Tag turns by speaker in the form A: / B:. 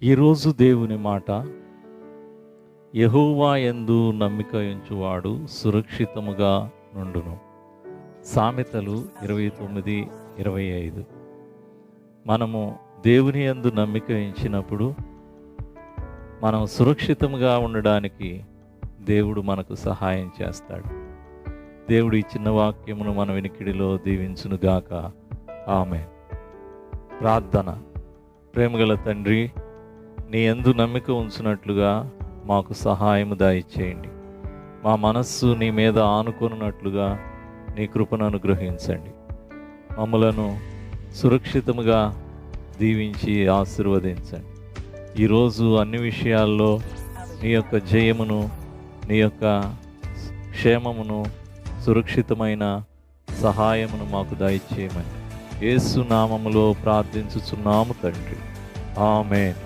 A: ఈరోజు దేవుని మాట, యెహోవా యందు నమ్మిక ఉంచువాడు సురక్షితముగా నుండును. సామెతలు 29:25. మనము దేవుని యందు నమ్మిక ఉంచినప్పుడు మనం సురక్షితంగా ఉండడానికి దేవుడు మనకు సహాయం చేస్తాడు. దేవుడు ఈ చిన్న వాక్యమును మన వినికిడిలో దీవించునుగాక. ఆమేన్. ప్రార్థన. ప్రేమగల తండ్రి, నీ యందు నమ్మిక ఉంచినట్లుగా మాకు సహాయము దయచేయండి. మా మనస్సు నీ మీద ఆనుకొనున్నట్లుగా నీ కృపను అనుగ్రహించండి. మమ్మలను సురక్షితముగా దీవించి ఆశీర్వదించండి. ఈరోజు అన్ని విషయాల్లో నీ యొక్క జయమును, నీ యొక్క క్షేమమును, సురక్షితమైన సహాయమును మాకు దయచేయమని యేసు నామములో ప్రార్థించుచున్నాము తండ్రి. ఆమేన్.